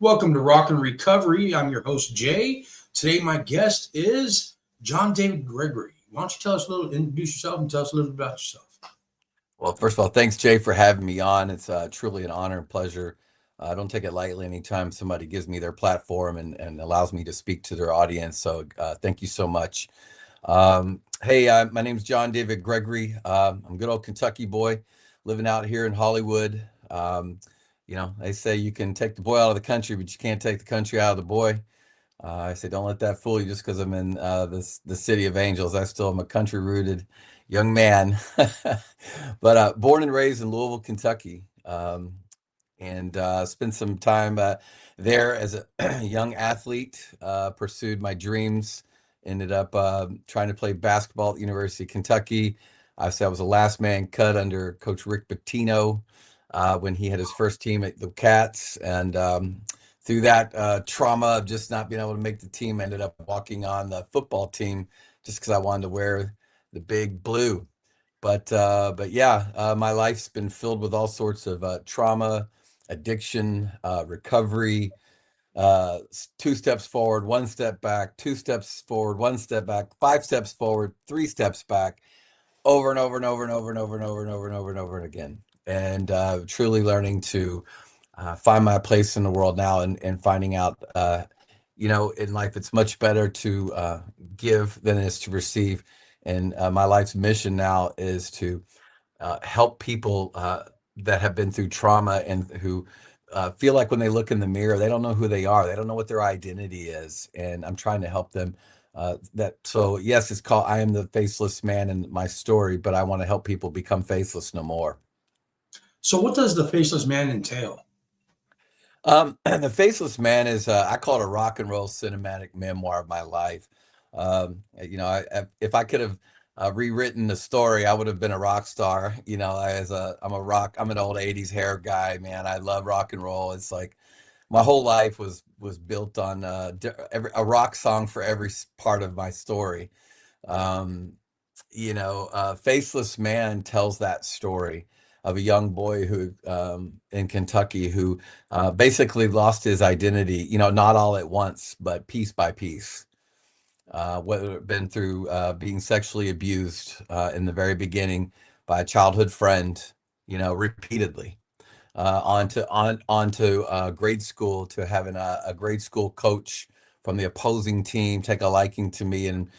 Welcome to Rock and Recovery. I'm your host, Jay. Today, my guest is John David Gregory. Why don't you introduce yourself and tell us a little bit about yourself? Well, first of all, thanks, Jay, for having me on. It's truly an honor and pleasure. I don't take it lightly anytime somebody gives me their platform and allows me to speak to their audience. So thank you so much. Hey, my name's John David Gregory. I'm a good old Kentucky boy living out here in Hollywood. They say you can take the boy out of the country, but you can't take the country out of the boy. I say, don't let that fool you just because I'm in the city of angels. I still am a country rooted young man, but born and raised in Louisville, Kentucky, and spent some time there as a young athlete, pursued my dreams, ended up trying to play basketball at the University of Kentucky. I said I was the last man cut under Coach Rick Pitino when he had his first team at the Cats. And through that trauma of just not being able to make the team, I ended up walking on the football team just because I wanted to wear the big blue. But yeah, my life's been filled with all sorts of trauma, addiction, recovery, two steps forward, one step back, two steps forward, one step back, five steps forward, three steps back, over and over and over and over and over and over and over and over and over and again. And truly learning to find my place in the world now and finding out, in life, it's much better to give than it is to receive. And my life's mission now is to help people that have been through trauma and who feel like when they look in the mirror, they don't know who they are. They don't know what their identity is. And I'm trying to help them So yes, it's called I Am the Faceless Man in my story, but I want to help people become faceless no more. So, what does the Faceless Man entail? And the Faceless Man is, I call it a rock and roll cinematic memoir of my life. If I could have rewritten the story, I would have been a rock star. I'm an old '80s hair guy, man. I love rock and roll. It's like my whole life was built on a rock song for every part of my story. Faceless Man tells that story of a young boy who in Kentucky who basically lost his identity, not all at once, but piece by piece. Whether it been through being sexually abused in the very beginning by a childhood friend, repeatedly, onto grade school, to having a grade school coach from the opposing team take a liking to me and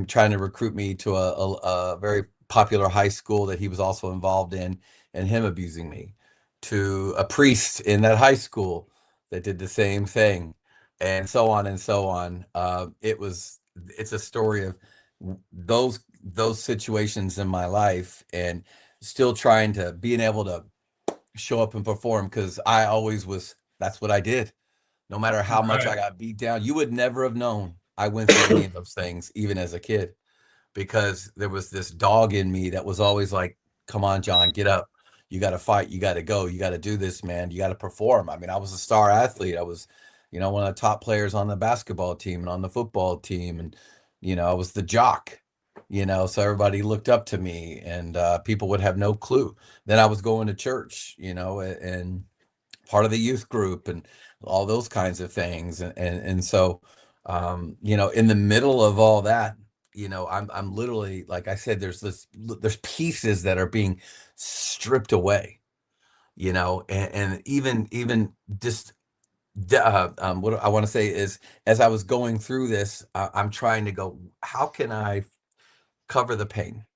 trying to recruit me to a very popular high school that he was also involved in, and him abusing me, to a priest in that high school that did the same thing, and so on and so on. It's a story of those situations in my life, and still trying to being able to show up and perform, because I always was. That's what I did. No matter how much I Right. got beat down, you would never have known I went through any of those things, even as a kid, because there was this dog in me that was always like, come on, John, get up. You got to fight. You got to go. You got to do this, man. You got to perform. I mean, I was a star athlete. I was, one of the top players on the basketball team and on the football team. And, I was the jock, so everybody looked up to me, and people would have no clue. Then I was going to church, and part of the youth group and all those kinds of things. And so, in the middle of all that, I'm literally, like I said, there's pieces that are being stripped away, and even just what I want to say is, as I was going through this, I'm trying to go, how can I cover the pain?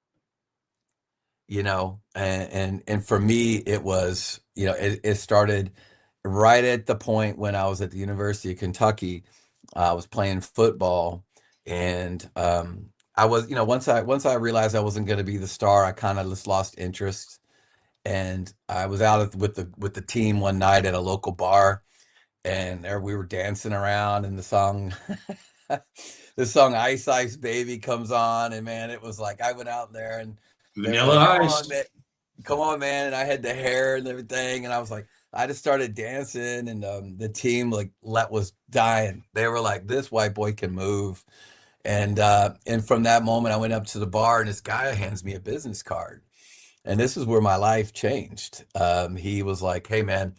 And for me, it was, it started right at the point when I was at the University of Kentucky. I was playing football, and I was, once I realized I wasn't going to be the star, I kind of just lost interest. And I was out with the team one night at a local bar, and there we were dancing around, and the song "Ice Ice Baby" comes on, and man, it was like I went out there, and they were Vanilla like, Ice. come on, man," and I had the hair and everything, and I was like, I just started dancing, and the team was dying. They were like, "This white boy can move," and from that moment, I went up to the bar, and this guy hands me a business card, and this is where my life changed. He was like, "Hey, man."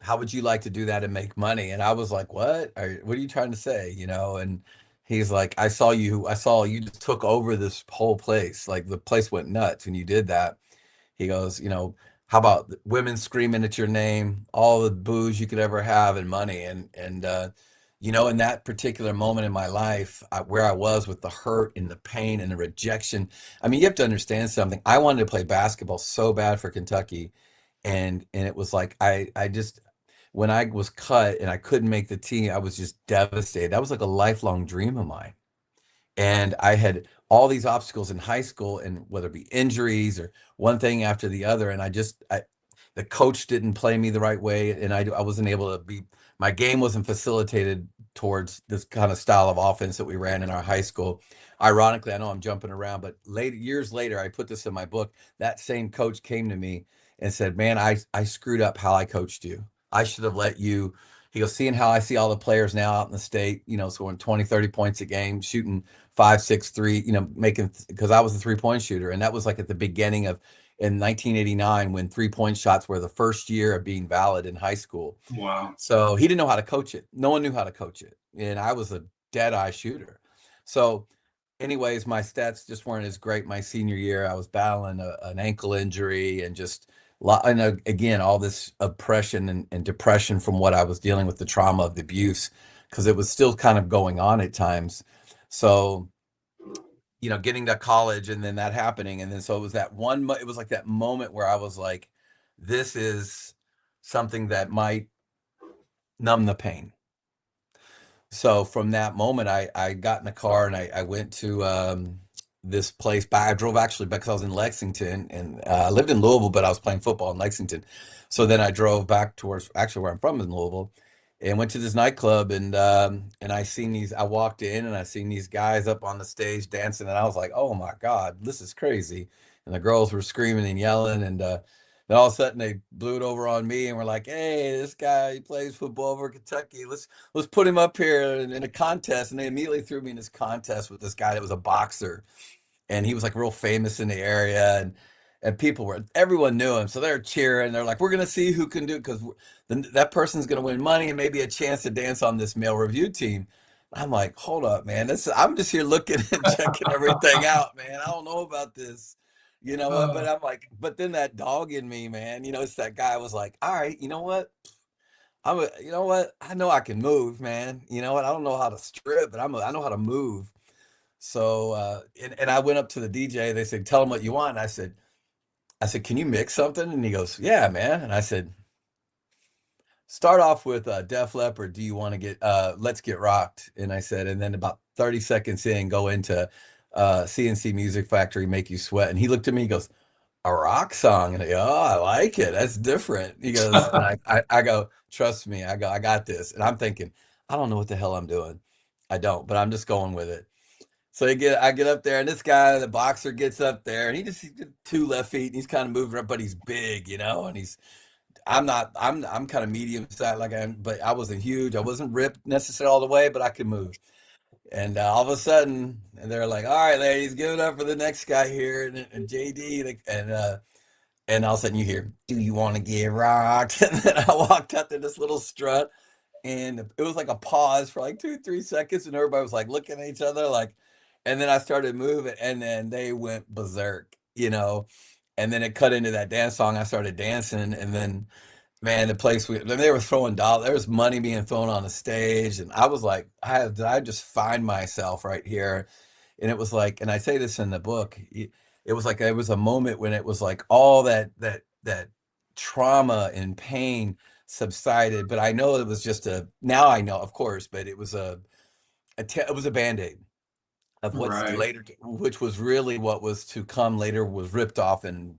how would you like to do that and make money? And I was like, what are you trying to say? And he's like, I saw you just took over this whole place. Like the place went nuts when you did that. He goes, how about women screaming at your name, all the booze you could ever have and money. In that particular moment in my life, where I was with the hurt and the pain and the rejection. I mean, you have to understand something. I wanted to play basketball so bad for Kentucky. And it was like, I just, when I was cut and I couldn't make the team, I was just devastated. That was like a lifelong dream of mine. And I had all these obstacles in high school, and whether it be injuries or one thing after the other. And the coach didn't play me the right way. And I wasn't able to my game wasn't facilitated towards this kind of style of offense that we ran in our high school. Ironically, I know I'm jumping around, but years later, I put this in my book. That same coach came to me and said, man, I screwed up how I coached you. I should have let you. He goes, seeing how I see all the players now out in the state, scoring 20, 30 points a game, shooting 5, 6, 3, making, because I was a 3-point shooter. And that was like at the beginning of, in 1989, when 3-point shots were the first year of being valid in high school. Wow. So he didn't know how to coach it. No one knew how to coach it. And I was a dead eye shooter. So anyways, my stats just weren't as great my senior year. I was battling an ankle injury and just, and again, all this oppression and depression from what I was dealing with, the trauma of the abuse, because it was still kind of going on at times. So, getting to college and then that happening. And then, so it was it was like that moment where I was like, this is something that might numb the pain. So from that moment, I got in the car and I went to this place. I drove actually because I was in Lexington, and I lived in Louisville, but I was playing football in Lexington. So then I drove back towards actually where I'm from in Louisville, and went to this nightclub, and I walked in and I seen these guys up on the stage dancing, and I was like, oh my God, this is crazy. And the girls were screaming and yelling, and then all of a sudden they blew it over on me and were like, hey, this guy, he plays football for Kentucky. Let's put him up here in a contest. And they immediately threw me in this contest with this guy that was a boxer. And he was like real famous in the area. And everyone knew him. So they're cheering. They're like, we're going to see who can do it, because that person's going to win money and maybe a chance to dance on this male review team. I'm like, hold up, man. I'm just here looking and checking everything out, man. I don't know about this. You know what? But I'm like, but then that dog in me, man, it's that guy was like, all right, you know what? You know what? I know I can move, man. You know what? I don't know how to strip, but I know how to move. So, and I went up to the DJ. They said, tell him what you want. And I said, can you mix something? And he goes, yeah, man. And I said, start off with Def Leppard. Do you want to get Let's Get Rocked? And I said, and then about 30 seconds in, go into CNC Music Factory, Make You Sweat. And he looked at me, he goes, a rock song? And I go, oh, I like it. That's different. He goes, and I go, trust me. I go, I got this. And I'm thinking, I don't know what the hell I'm doing. I don't, but I'm just going with it. So I get up there, and this guy, the boxer, gets up there, and he did 2 left feet, and he's kind of moving up, but he's big, and I'm kind of medium size, but I wasn't huge. I wasn't ripped necessarily all the way, but I could move. And all of a sudden, and they're like, all right, ladies, give it up for the next guy here, and JD, and all of a sudden you hear, do you want to get rocked? And then I walked out to this little strut, and it was like a pause for like 2, 3 seconds, and everybody was like looking at each other, like, and then I started moving, and then they went berserk. And then it cut into that dance song. I started dancing, and then, man, they were throwing dollars. There was money being thrown on the stage, and I was like, I just find myself right here. And it was like, and I say this in the book, it was like there was a moment when it was like all that trauma and pain subsided. But I know it was just now I know, of course, but it was it was a Band-Aid of what's Right. later, which was really what was to come later, was ripped off, and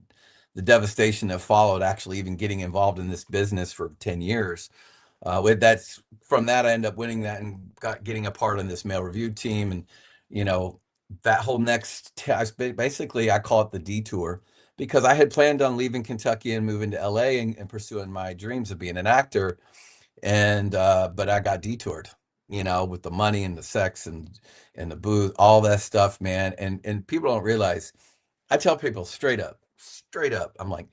the devastation that followed, actually even getting involved in this business for 10 years. From that, I ended up winning that and getting a part in this male review team. And, that whole basically, I call it the detour, because I had planned on leaving Kentucky and moving to LA and pursuing my dreams of being an actor. And, but I got detoured, with the money and the sex and the booze, all that stuff, man. And people don't realize, I tell people straight up, I'm like,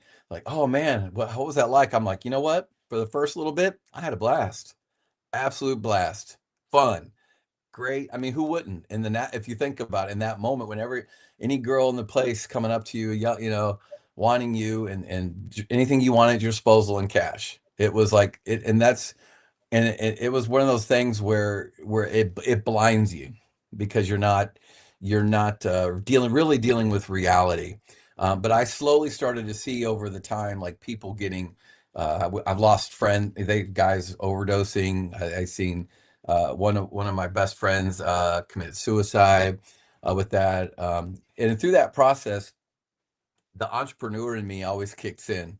oh man, what was that like? I'm like, you know what? for the first little bit, I had a blast, absolute blast, fun, great. I mean, who wouldn't? In the if you think about it, in that moment, whenever any girl in the place coming up to you, wanting you, and anything you wanted at your disposal in cash, it was like it, and that's and it was one of those things where it blinds you because you're not dealing with reality. But I slowly started to see over the time, like people getting I've lost guys overdosing. I seen one of my best friends committed suicide with that, and through that process the entrepreneur in me always kicks in.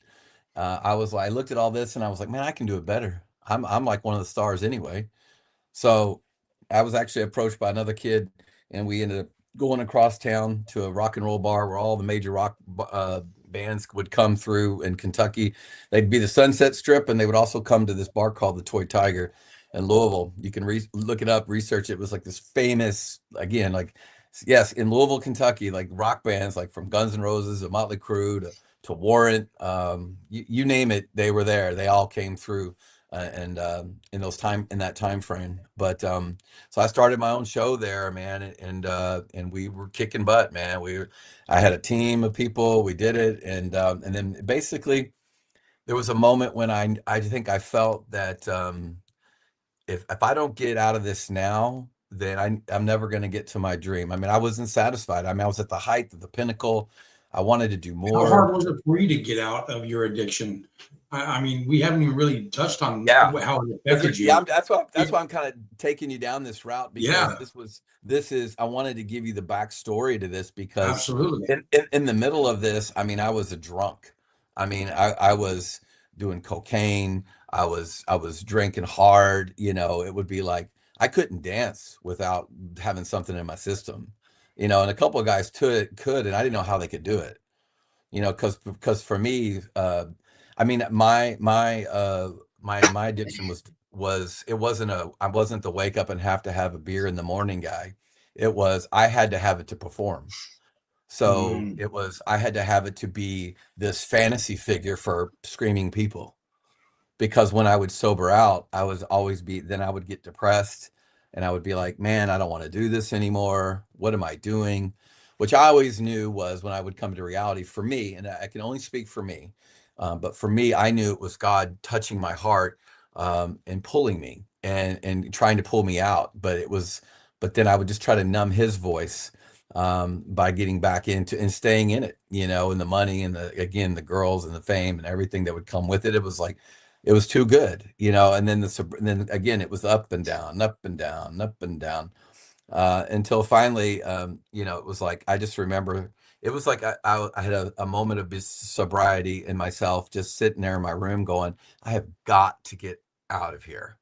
I looked at all this and I was like, man, I can do it better. I'm like one of the stars anyway. So I was actually approached by another kid, and we ended up going across town to a rock and roll bar where all the major rock bands would come through in Kentucky. They'd be the Sunset Strip, and they would also come to this bar called the Toy Tiger in Louisville. You can look it up, research it. It was like this famous, again, like, yes, in Louisville, Kentucky, like rock bands like from Guns N' Roses to Motley Crue to Warrant, you name it, they were there. They all came through, and in that time frame. But so I started my own show there, man, and we were kicking butt, man. I had a team of people. We did it, and then basically there was a moment when I think I felt that if I don't get out of this now, then I'm never going to get to my dream. I mean, I wasn't satisfied. I mean, I was at the height of the pinnacle. I wanted to do How more. hard was it for you to get out of your addiction? I mean, we haven't even really touched on Yeah. how it affected you. Yeah, that's why I'm kind of taking you down this route, because Yeah, this is I wanted to give you the backstory to this, because absolutely. in the middle of this, I mean, I was a drunk. I mean, I was doing cocaine. I was drinking hard. It would be like I couldn't dance without having something in my system. And a couple of guys could, and I didn't know how they could do it. Because for me, I mean, my addiction it wasn't I wasn't the wake up and have to have a beer in the morning guy. It was I had to have it to perform. So Mm. it was I had to have it to be this fantasy figure for screaming people, because when I would sober out, then I would get depressed, and I would be like, man, I don't want to do this anymore. What am I doing? Which I always knew was when I would come to reality for me, and I can only speak for me. But for me, I knew it was God touching my heart, and pulling me and trying to pull me out. But then I would just try to numb his voice, by getting back into and staying in it, and the money and the girls and the fame and everything that would come with it. It was like, it was too good, and then again, it was up and down, up and down, up and down, until finally, it was like, I just remember, it was like I had a moment of sobriety in myself, just sitting there in my room going, I have got to get out of here.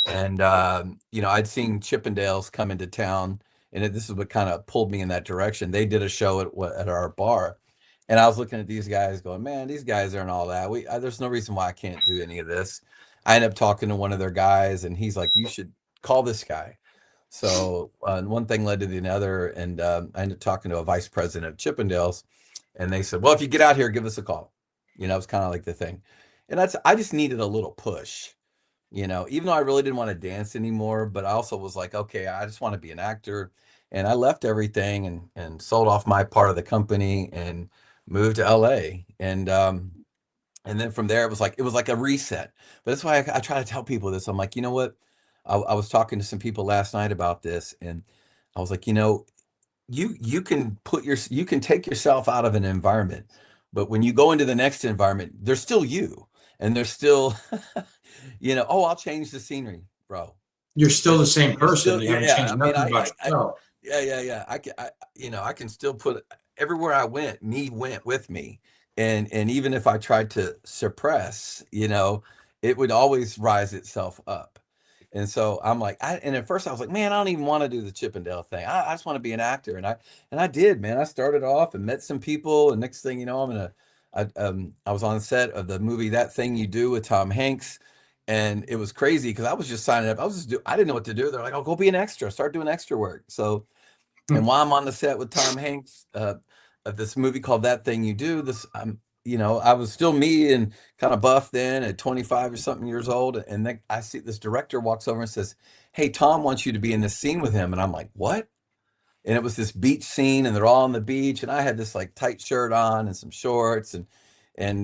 And, I'd seen Chippendales come into town, and this is what kind of pulled me in that direction. They did a show at our bar, and I was looking at these guys going, man, these guys aren't all that. There's no reason why I can't do any of this. I ended up talking to one of their guys, and he's like, you should call this guy. So one thing led to the other, and I ended up talking to a vice president of Chippendales, and they said, well, if you get out here, give us a call. It's kind of like the thing. And I just needed a little push, even though I really didn't want to dance anymore, but I also was like, okay, I just want to be an actor. And I left everything and sold off my part of the company and moved to LA. And then from there, it was like a reset. But that's why I try to tell people this. I'm like, you know what? I was talking to some people last night about this, and I was like, you can take yourself out of an environment, but when you go into the next environment, there's still you, and there's still, oh, I'll change the scenery, bro. You're still the same You're person. still, You yeah, haven't yeah. I changed mean, nothing about yourself. yeah, yeah, yeah. I can still put everywhere I went, me went with me. And even if I tried to suppress, it would always rise itself up. And so I'm like, and at first I was like, man, I don't even want to do the Chippendale thing. I just want to be an actor. And I did, man. I started off and met some people. And next thing you know, I was on set of the movie That Thing You Do with Tom Hanks. And it was crazy because I was just signing up. I didn't know what to do. They're like, oh, go be an extra, start doing extra work. So, Hmm. and while I'm on the set with Tom Hanks, of this movie called That Thing You Do, I was still me and kind of buff then at 25 or something years old. And then I see this director walks over and says, "Hey, Tom wants you to be in this scene with him." And I'm like, "What?" And it was this beach scene, and they're all on the beach, and I had this like tight shirt on and some shorts, and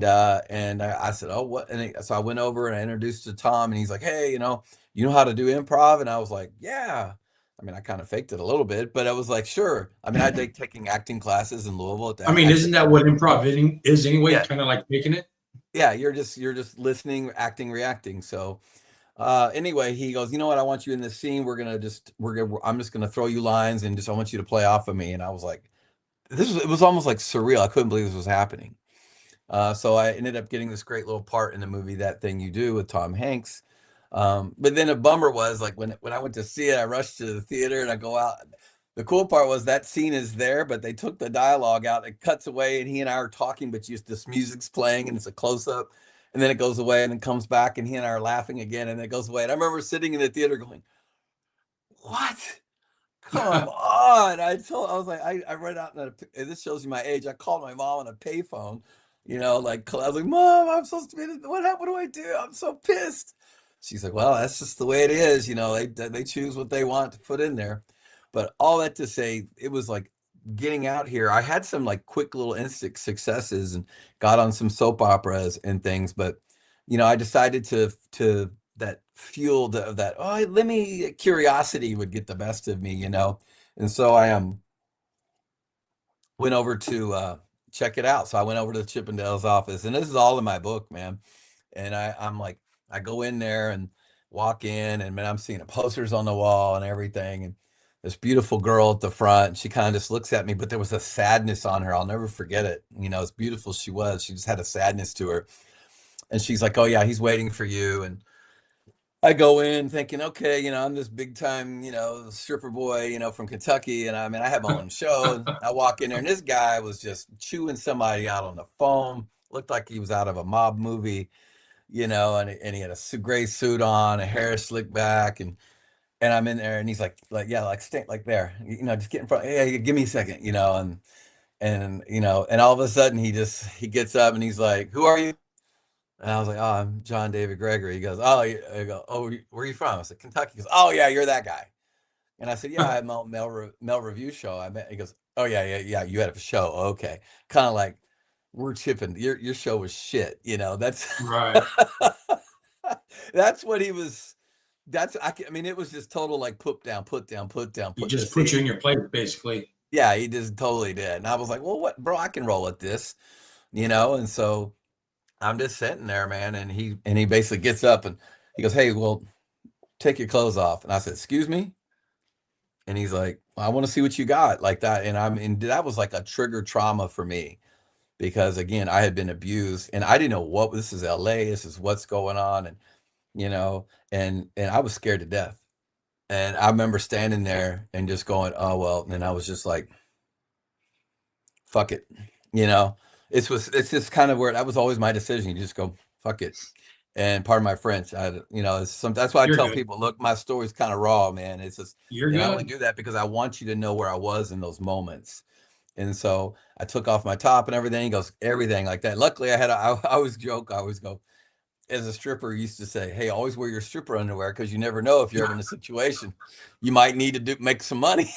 I said, "Oh, what?" So I went over and I introduced to Tom, and he's like, "Hey, you know how to do improv?" And I was like, "Yeah." I mean, I kind of faked it a little bit, but I was like, "Sure." I mean, I'd like taking acting classes in Louisville at I that. mean, Actually, isn't that what improv is anyway? yeah, Kind of like making it. yeah. You're just listening, acting, reacting. So anyway, he goes, "You know what? I want you in this scene. I'm just gonna throw you lines and just I want you to play off of me." And I was like, it was almost like surreal. I couldn't believe this was happening. So I ended up getting this great little part in the movie That Thing You Do with Tom Hanks. But then a bummer was like when I went to see it, I rushed to the theater and I go out. The cool part was that scene is there, but they took the dialogue out. It cuts away, and he and I are talking, but just this music's playing, and it's a close up, and then it goes away, and then comes back, and he and I are laughing again, and it goes away. And I remember sitting in the theater going, "What? Come on." I was like, I read out, and this shows you my age. I called my mom on a payphone, like, I was like, "Mom, I'm supposed to be, what happened? What do I do? I'm so pissed." She's like, "Well, that's just the way it is. They choose what they want to put in there." But all that to say, it was like getting out here. I had some like quick little instant successes and got on some soap operas and things, but I decided to that fueled of that. Oh, let me curiosity would get the best of me. And so I went over to check it out. So I went over to the Chippendales office, and this is all in my book, man. And I'm like, I go in there and walk in, and man, I'm seeing the posters on the wall and everything, and this beautiful girl at the front. And she kind of just looks at me, but there was a sadness on her. I'll never forget it. As beautiful she was, she just had a sadness to her. And she's like, "Oh yeah, he's waiting for you." And I go in thinking, okay, I'm this big time, stripper boy, from Kentucky. And I mean, I have my own show. And I walk in there, and this guy was just chewing somebody out on the phone. Looked like he was out of a mob movie, and he had a gray suit on, a hair slicked back. And I'm in there, and he's like, yeah, like, stay like there, just get in front. Hey, give me a second, and all of a sudden he gets up and he's like, "Who are you?" And I was like, "Oh, I'm John David Gregory." He goes, "Oh," I go, "Oh, where are you from?" I said, "Kentucky." He goes, "Oh yeah, you're that guy." And I said, "Yeah, I had my own mail review show." He goes, "Oh yeah, yeah, yeah, you had a show. Okay." Kind of like, we're chipping. Your show was shit. That's Right. that's what he was. I mean, it was just total like put down, put down, put down, He put in the just put you scene. in your place, basically. Yeah, he just totally did. And I was like, "Well, what, bro? I can roll with this, And so I'm just sitting there, man, and he basically gets up and he goes, "Hey, well, take your clothes off." And I said, "Excuse me?" And he's like, "Well, I want to see what you got," like that. And that was like a trigger trauma for me because again, I had been abused and I didn't know what this is LA, this is what's going on, and you know, and I was scared to death. And I remember standing there and just going, "Oh well," and I was just like, "Fuck it," you know. It's just kind of where that was always my decision. You just go, "Fuck it." And pardon my French, that's why I You're tell good. people, look, my story's kind of raw, man. It's just, You're and I only good. do that because I want you to know where I was in those moments. And so I took off my top and everything. He goes, everything like that. Luckily, I always joke, I always go, as a stripper used to say, "Hey, always wear your stripper underwear because you never know if you're ever in a situation you might need to make some money."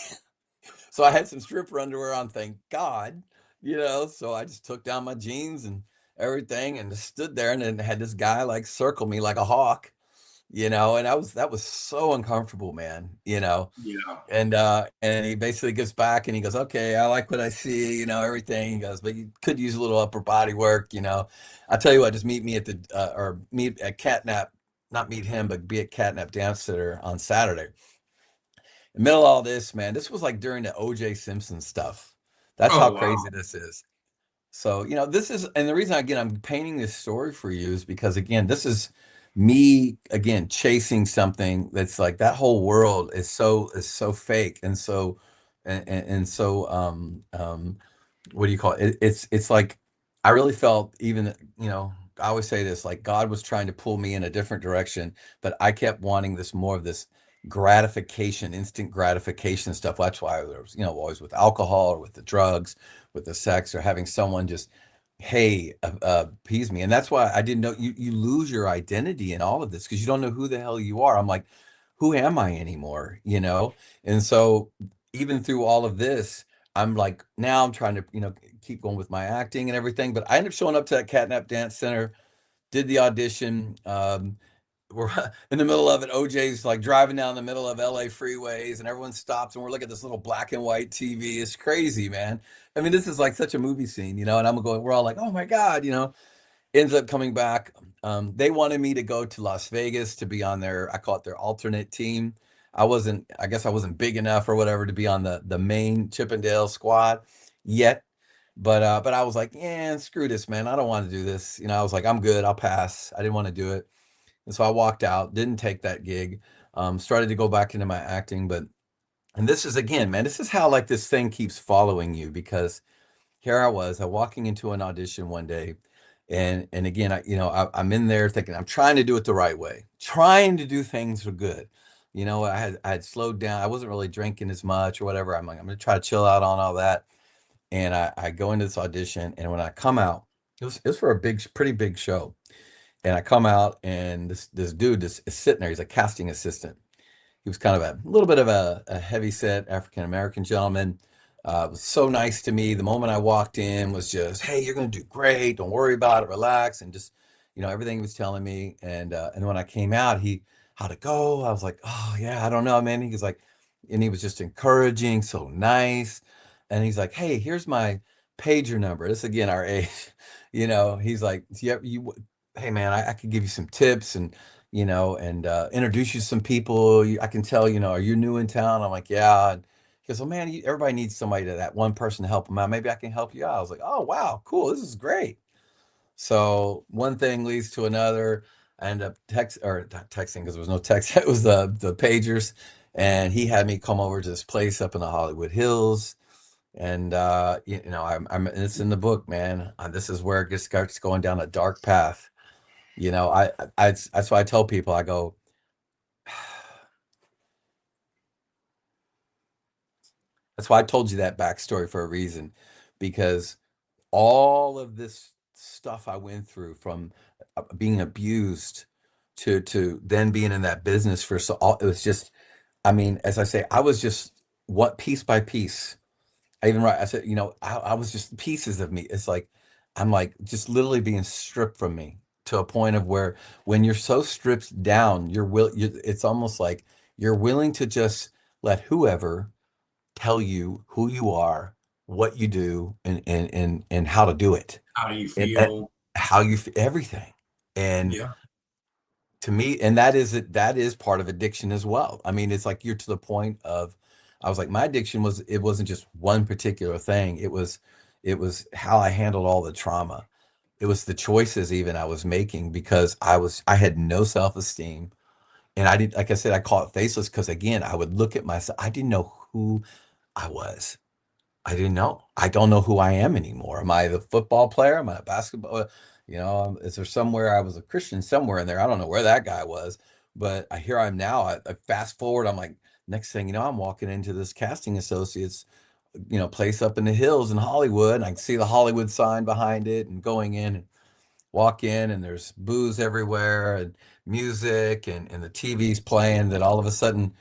So I had some stripper underwear on, thank God, So I just took down my jeans and everything and just stood there and then had this guy like circle me like a hawk, and that was so uncomfortable, man. Yeah. And he basically gets back and he goes, "Okay, I like what I see, everything." He goes, "But you could use a little upper body work. I tell you what, just meet me at the or meet at Catnap, not meet him, but be at Catnap Dance Center on Saturday." In the middle of all this, man, this was like during the OJ Simpson stuff. That's how Oh wow. crazy this is. So, this is, and the reason again I'm painting this story for you is because again, this is me again chasing something that's like that whole world is so fake and so and so what do you call it? It's like I really felt even, I always say this, like God was trying to pull me in a different direction, but I kept wanting this more of this gratification, instant gratification stuff. That's why I was, always with alcohol or with the drugs, with the sex, or having someone just hey, appease me. And that's why I didn't know you lose your identity in all of this because you don't know who the hell you are. I'm like, who am I anymore? And so even through all of this, I'm like, now I'm trying to, keep going with my acting and everything. But I ended up showing up to that Catnap Dance Center, did the audition. We're in the middle of it. OJ's like driving down the middle of LA freeways and everyone stops and we're looking at this little black and white TV. It's crazy, man. I mean, this is like such a movie scene, and I'm going, we're all like, oh my God. Ends up coming back. They wanted me to go to Las Vegas to be on I call it their alternate team. I guess I wasn't big enough or whatever to be on the main Chippendale squad yet. But I was like, yeah, screw this, man. I don't want to do this. I was like, I'm good. I'll pass. I didn't want to do it. And so I walked out, didn't take that gig, started to go back into my acting. And this is again, man, this is how like this thing keeps following you because here I was, walking into an audition one day. And again, I'm in there thinking I'm trying to do it the right way, trying to do things for good. I had slowed down. I wasn't really drinking as much or whatever. I'm like, I'm gonna try to chill out on all that. And I go into this audition, and when I come out, it was for a pretty big show. And I come out, and this dude is sitting there. He's a casting assistant. He was kind of a little bit of a heavy set African American gentleman. Was so nice to me. The moment I walked in was just, hey, you're going to do great. Don't worry about it. Relax. And just, everything he was telling me. And when I came out, how'd it go? I was like, oh yeah, I don't know, man. He was like, and he was just encouraging, so nice. And he's like, hey, here's my pager number. This again, our age. He's like, yeah, hey man, I could give you some tips and introduce you to some people. I can tell, are you new in town? I'm like, yeah. And he goes, well, man, everybody needs somebody that one person to help them out. Maybe I can help you out. I was like, oh, wow, cool. This is great. So one thing leads to another. I end up not texting because there was no text. It was the pagers. And he had me come over to this place up in the Hollywood Hills. And, it's in the book, man. This is where it just starts going down a dark path. That's why I tell people, I go, that's why I told you that backstory for a reason, because all of this stuff I went through from being abused to then being in that business it was just, I mean, as I say, I was just what piece by piece. I even write, I said, I was just pieces of me. It's like, I'm like just literally being stripped from me to a point of where when you're so stripped down, it's almost like you're willing to just let whoever tell you who you are, what you do, and how to do it, How do you and feel? how everything. And Yeah. to me, and that is part of addiction as well. I mean, it's like you're to the point of, I was like, my addiction it wasn't just one particular thing. It was how I handled all the trauma. It was the choices even I was making because I had no self-esteem. And I did, like I said, I call it faceless because again, I would look at myself. I didn't know who I was. I didn't know. I don't know who I am anymore. Am I the football player? Am I a basketball? Is there somewhere I was a Christian somewhere in there? I don't know where that guy was, but here I am now. I fast forward. I'm like, next thing you know, I'm walking into this casting associates, place up in the hills in Hollywood, and I can see the Hollywood sign behind it, and going in and walk in, and there's booze everywhere and music, and the TV's playing. That all of a sudden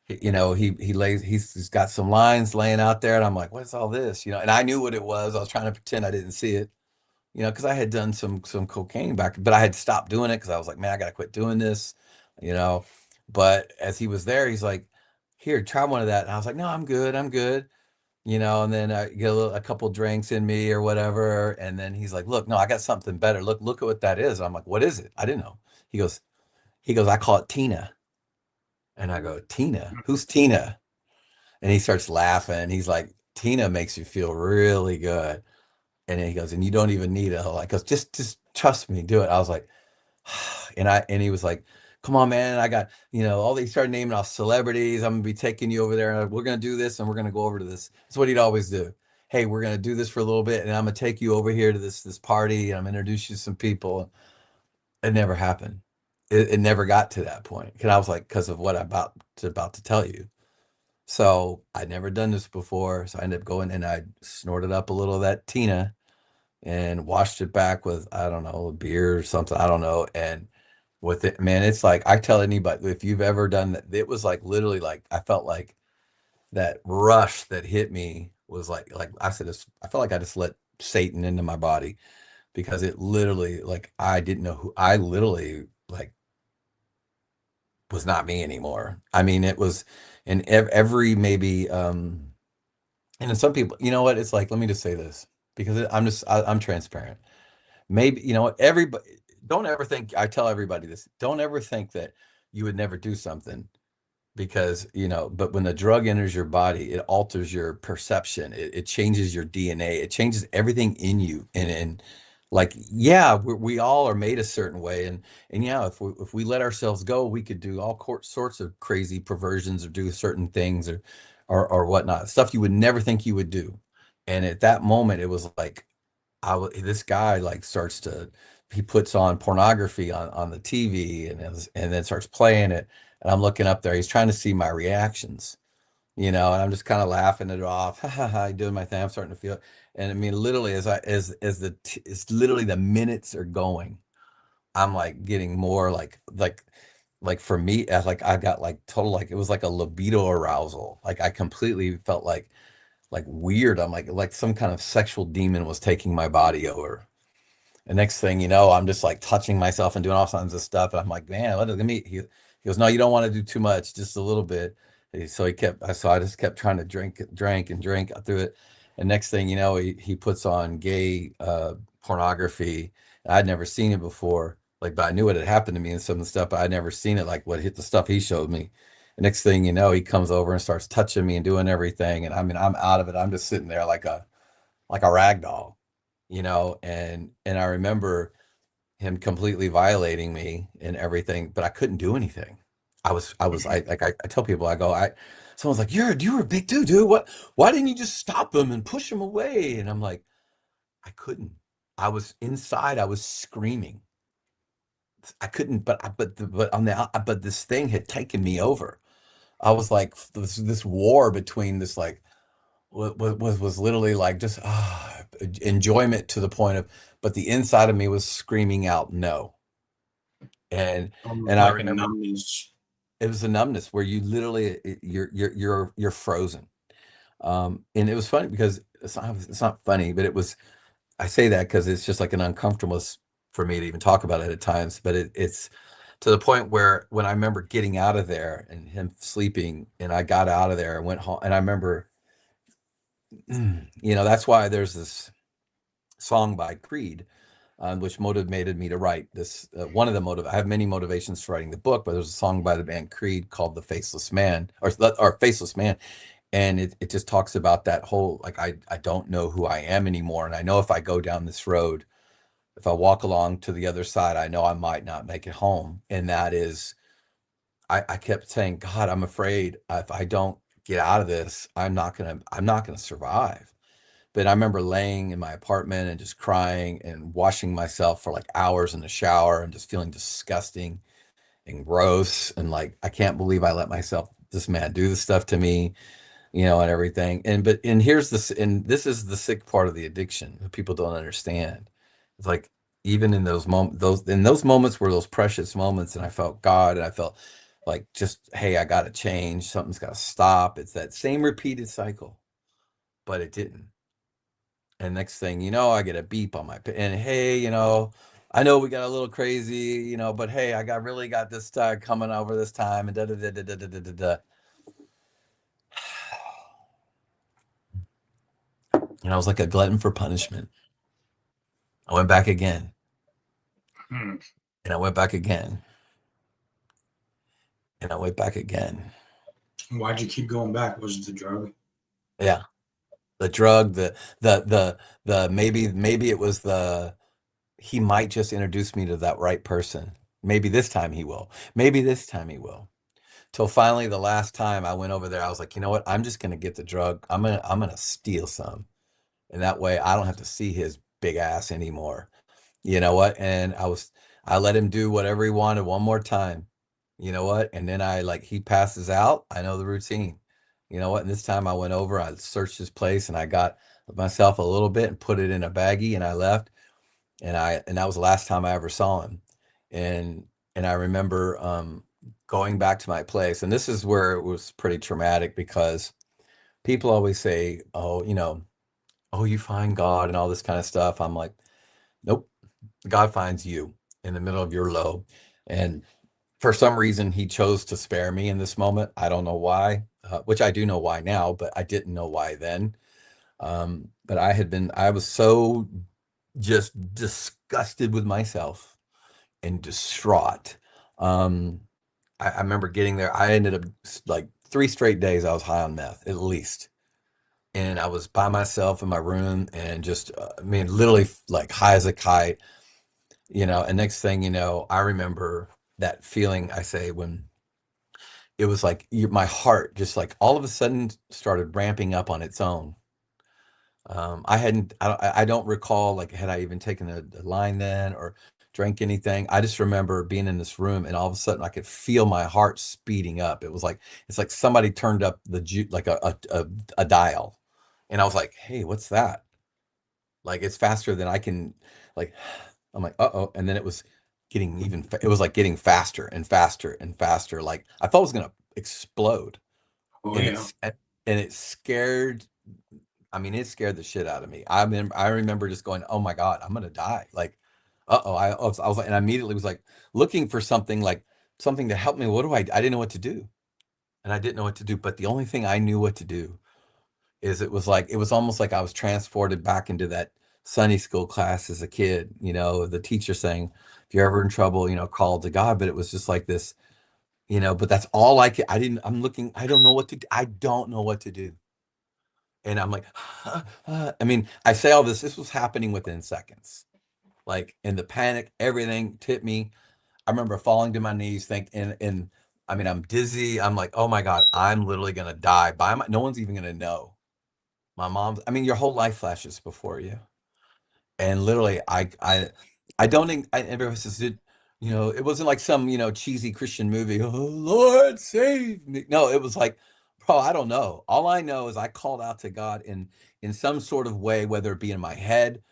he's got some lines laying out there, and I'm like, what's all this? And I knew what it was. I was trying to pretend I didn't see it, because I had done some cocaine back, but I had stopped doing it because I was like, man, I gotta quit doing this, you know. But as he was there, he's like, here, try one of that. And I was like, no, I'm good. And then I get a couple drinks in me or whatever. And then he's like, look, no, I got something better. Look at what that is. And I'm like, what is it? I didn't know. He goes, I call it Tina. And I go, Tina? Who's Tina? And he starts laughing. He's like, Tina makes you feel really good. And then he goes, and you don't even need it. I goes, just trust me, do it. I was like, and he was like, come on, man. I got, all these started naming off celebrities. I'm gonna be taking you over there, and we're gonna do this, and we're gonna go over to this. That's what he'd always do. Hey, we're gonna do this for a little bit, and I'm gonna take you over here to this party, and I'm gonna introduce you to some people. It never happened. It never got to that point. Because I was like, because of what I'm about to tell you. So I'd never done this before. So I ended up going and I snorted up a little of that Tina, and washed it back with, I don't know, a beer or something. I don't know. And with it, man, it's like I tell anybody, if you've ever done that, it was like literally like I felt like that rush that hit me was like I said, I felt like I just let Satan into my body because it literally like I didn't know who I literally like was not me anymore. I mean, it was in every maybe and then some people, you know what? It's like, let me just say this because I'm transparent. Maybe, you know what? Everybody, don't ever think, I tell everybody this, don't ever think that you would never do something because, but when the drug enters your body, it alters your perception. It changes your DNA. It changes everything in you. And like, yeah, we all are made a certain way. And yeah, if we let ourselves go, we could do all sorts of crazy perversions or do certain things or whatnot, stuff you would never think you would do. And at that moment, it was like, this guy like starts to he puts on pornography on the TV and then starts playing it, and I'm looking up there. He's trying to see my reactions, and I'm just kind of laughing it off. Ha ha ha, doing my thing. I'm starting to feel it. And I mean, literally, as literally the minutes are going, I'm like getting more like for me, like I got like total like it was like a libido arousal. Like I completely felt like weird. I'm like some kind of sexual demon was taking my body over. And next thing you know, I'm just like touching myself and doing all kinds of stuff. And I'm like, man, let me. He goes, no, you don't want to do too much, just a little bit. So I just kept trying to drink and drink through it. And next thing you know, he puts on gay pornography. I'd never seen it before. Like, but I knew what had happened to me and some of the stuff, but I'd never seen it. Like what hit the stuff he showed me. The next thing you know, he comes over and starts touching me and doing everything. And I mean, I'm out of it. I'm just sitting there like a rag doll, and I remember him completely violating me and everything, but I couldn't do anything. I tell people, I go, someone's like, you were a big dude. Why didn't you just stop him and push him away? And I'm like, I couldn't. I was inside, I was screaming. I couldn't, but this thing had taken me over. I was like, this war between this, like, was literally like just enjoyment to the point of, but the inside of me was screaming out no. And Almost and I like a remember numbness. it was a numbness where you literally you're frozen. And it was funny because it's not funny, but it was. I say that because it's just like an uncomfortableness for me to even talk about it at times. But it's to the point where when I remember getting out of there and him sleeping, and I got out of there and went home, and I remember, that's why there's this song by Creed, which motivated me to write this. One of the I have many motivations for writing the book, but there's a song by the band Creed called "The Faceless Man" or "Faceless Man," and it just talks about that whole like I don't know who I am anymore, and I know if I go down this road, if I walk along to the other side, I know I might not make it home, and that is I kept saying, God, I'm afraid if I don't get out of this, I'm not gonna survive. But I remember laying in my apartment and just crying and washing myself for like hours in the shower and just feeling disgusting and gross. And like, I can't believe I let this man do this stuff to me, and everything. And this is the sick part of the addiction that people don't understand. It's like, even in those moments were those precious moments. And I felt God, and I felt like just, hey, I got to change. Something's got to stop. It's that same repeated cycle, but it didn't. And next thing you know, I get a beep on and hey, I know we got a little crazy, but hey, really got this coming over this time and da da da da da da da da. Da. And I was like a glutton for punishment. I went back again, Hmm. and I went back again, and I went back again. Why'd you keep going back? Was it the drug? Yeah, the drug, the maybe it was he might just introduce me to that right person. Maybe this time he will. Maybe this time he will. Till finally the last time I went over there, I was like, you know what? I'm just gonna get the drug. I'm gonna steal some. And that way I don't have to see his big ass anymore. You know what? And I let him do whatever he wanted one more time. You know what? And then he passes out. I know the routine. You know what? And this time I went over, I searched his place, and I got myself a little bit and put it in a baggie, and I left. And that was the last time I ever saw him. And I remember going back to my place, and this is where it was pretty traumatic because people always say, "Oh, oh, you find God and all this kind of stuff." I'm like, nope, God finds you in the middle of your low. And for some reason, he chose to spare me in this moment. I don't know why, which I do know why now, but I didn't know why then. But I was so just disgusted with myself and distraught. Um, I remember getting there. I ended up like 3 straight days I was high on meth, at least. And I was by myself in my room and just, I mean, literally like high as a kite, and next thing you know, I remember that feeling I say when it was like my heart just like all of a sudden started ramping up on its own. I don't recall like had I even taken a line then or drank anything. I just remember being in this room and all of a sudden I could feel my heart speeding up. It's like somebody turned up like a dial, and I was like, "Hey, what's that?" Like it's faster than I can. Like I'm like, "Uh-oh," and then it was it was like getting faster and faster and faster. Like I thought it was gonna explode, Oh and yeah. it scared. I mean, it scared the shit out of me. I remember just going, "Oh my God, I'm gonna die!" Like, uh-oh. I was like, and I immediately was like looking for something like something to help me. What do I didn't know what to do, and I didn't know what to do. But the only thing I knew what to do is it was almost like I was transported back into that Sunday school class as a kid. The teacher saying, "If you're ever in trouble, call to God." But it was just like this, But that's all I could. I didn't. I'm looking. I don't know what to. I don't know what to do. And I'm like, I mean, I say all this. This was happening within seconds. Like in the panic, everything hit me. I remember falling to my knees, and I mean, I'm dizzy. I'm like, oh my God, I'm literally gonna die. No one's even gonna know. My mom's. I mean, your whole life flashes before you, and literally, I don't think everyone says it. It wasn't like some cheesy Christian movie. Oh Lord, save me! No, it was like, bro, I don't know. All I know is I called out to God in some sort of way, whether it be in my head.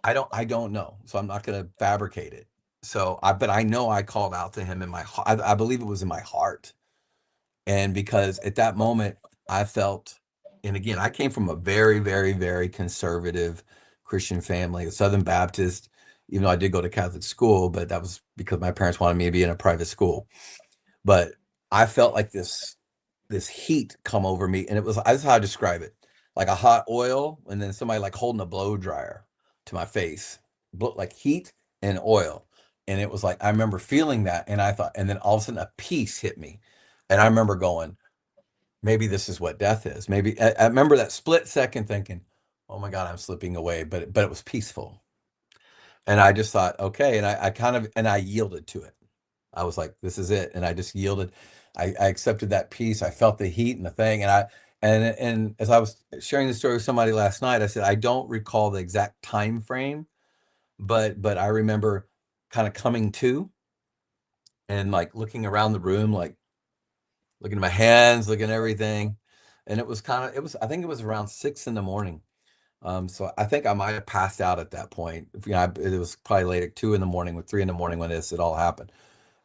I don't know, so I'm not gonna fabricate it. But I know I called out to Him in my heart. I believe it was in my heart, and because at that moment I felt, and again, I came from a very, very, very conservative Christian family, a Southern Baptist, even though I did go to Catholic school, but that was because my parents wanted me to be in a private school. But I felt like this heat come over me, and that's how I describe it, like a hot oil, and then somebody like holding a blow dryer to my face, like heat and oil. And it was like I remember feeling that, and I thought, and then all of a sudden a peace hit me, and I remember going, maybe this is what death is. Maybe I remember that split second thinking, oh my God, I'm slipping away, but it was peaceful, and I just thought, okay, and I kind of and I yielded to it. I was like, this is it. And I just yielded. I accepted that peace. I felt the heat and the thing. And as I was sharing the story with somebody last night, I said, I don't recall the exact time frame, but I remember kind of coming to and like looking around the room, like looking at my hands, looking at everything. And I think it was around 6 in the morning. So I think I might have passed out at that point. It was probably late at 2 in the morning, with 3 in the morning when it all happened.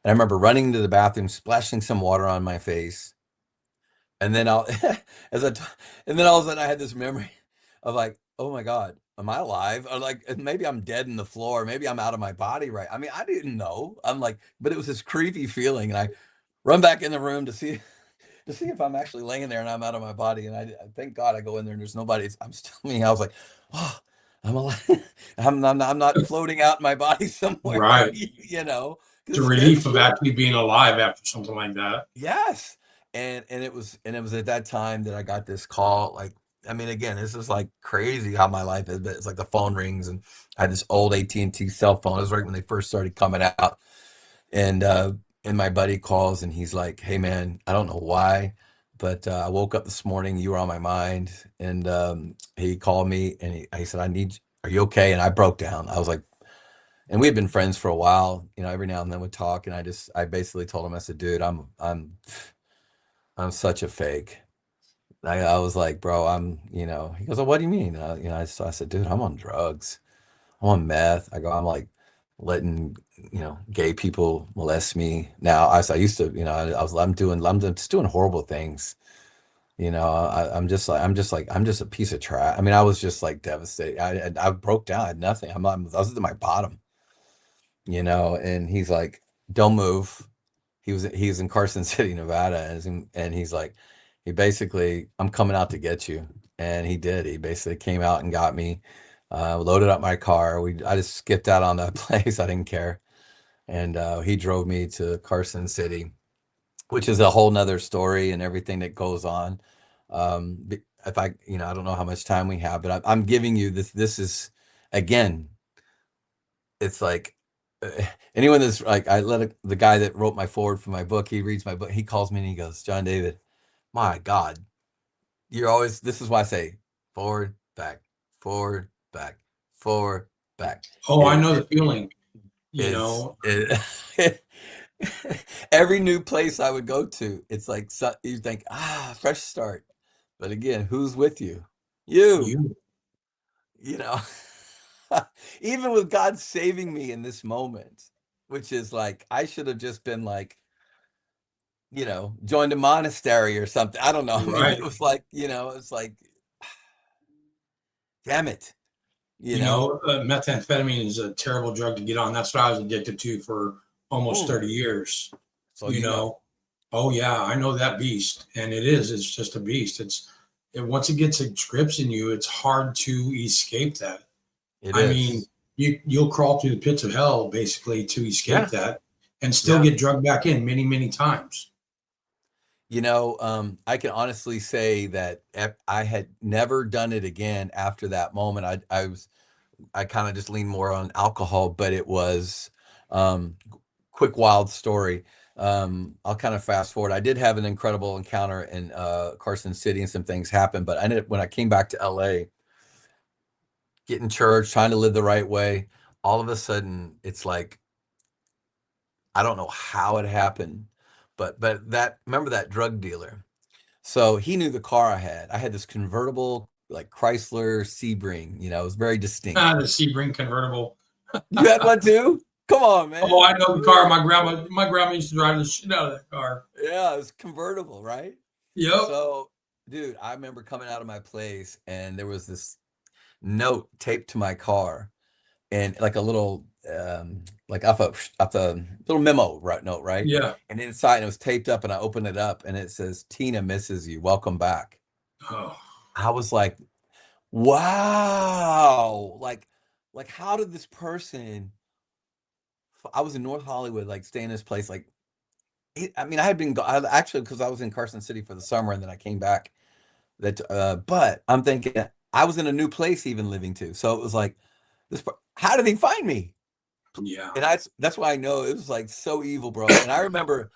And I remember running to the bathroom, splashing some water on my face, and then I'll as I t- and then all of a sudden I had this memory of like, oh my God, am I alive? Or like maybe I'm dead in the floor, maybe I'm out of my body, right? I mean, I didn't know. I'm like, but it was this creepy feeling, and I run back in the room to see if I'm actually laying there and I'm out of my body. And I thank God I go in there and there's nobody. I'm still me. I was like, oh, I'm alive. I'm not floating out in my body somewhere, Right. because The it scared the relief of shit. actually being alive after something like that. Yes. And it was at that time that I got this call. Like, I mean, again, this is like crazy how my life is, but it's like the phone rings, and I had this old AT&T cell phone. It was right when they first started coming out. And my buddy calls and he's like, "Hey man, I don't know why, but I woke up this morning. You were on my mind." And he called me and he said, Are you okay?" And I broke down. I was like, and we had been friends for a while. Every now and then we'd talk, and I basically told him, I said, "Dude, I'm such a fake. I was like, bro, he goes, oh, what do you mean? I said, dude, I'm on drugs. I'm on meth. I go, I'm like letting, gay people molest me. Now, I used to, I'm just doing horrible things. I'm just a piece of trash. I mean, I was just like devastated. I broke down. I had nothing. I was at my bottom, and he's like, don't move. He's in Carson City, Nevada, and he's like, I'm coming out to get you, and he did. He basically came out and got me, loaded up my car. I just skipped out on that place. I didn't care, and he drove me to Carson City, which is a whole nother story and everything that goes on. If I don't know how much time we have, but I'm giving you this. This is again, it's like anyone that's like, the guy that wrote my forward for my book, he reads my book, he calls me and he goes, John David, my God, this is why I say forward, back, forward, back, forward, back. Oh, I It, know the it feeling. You is, know, it, every new place I would go to, it's like, you think, fresh start. But again, who's with you? You, you. you know. Even with God saving me in this moment, which is like, I should have just been like, joined a monastery or something. I don't know. I mean, it Right. was like, it's like, damn it, you You know? know, methamphetamine is a terrible drug to get on. That's what I was addicted to for almost Ooh, 30 years. so You you know, know, oh yeah, I know that beast, and it's just a beast. Once it gets its grips in you, it's hard to escape that. it I mean, is. you'll crawl through the pits of hell basically to Yeah, escape that, and still yeah. get drugged back in many, many times. I can honestly say that I had never done it again after that moment. I kind of just leaned more on alcohol, but it was, um, quick wild story. I'll kind of fast forward. I did have an incredible encounter in Carson City, and some things happened. But when I came back to LA, getting church, trying to live the right way, all of a sudden it's like, I don't know how it happened, but that remember that drug dealer. So he knew the car I had. I had this convertible like Chrysler Sebring. It was very distinct. The Sebring convertible. You had one too? Come on, Oh, man. I know the car. My grandma used to drive the shit out of that car. Yeah, it was convertible, right? Yep. So, dude, I remember coming out of my place and there was this note taped to my car, and like a little, like off a little memo note, right? Yeah. And inside it was taped up, and I opened it up and it says, Tina misses you. Welcome back. Oh, I was like, wow. Like how did this person, I was in North Hollywood, like staying in this place, like I mean, I had been actually, because I was in Carson City for the summer and then I came back. But I'm thinking I was in a new place, even living too. So it was like, how did he find me? yeah. And that's why I know it was like so evil, bro. And I remember,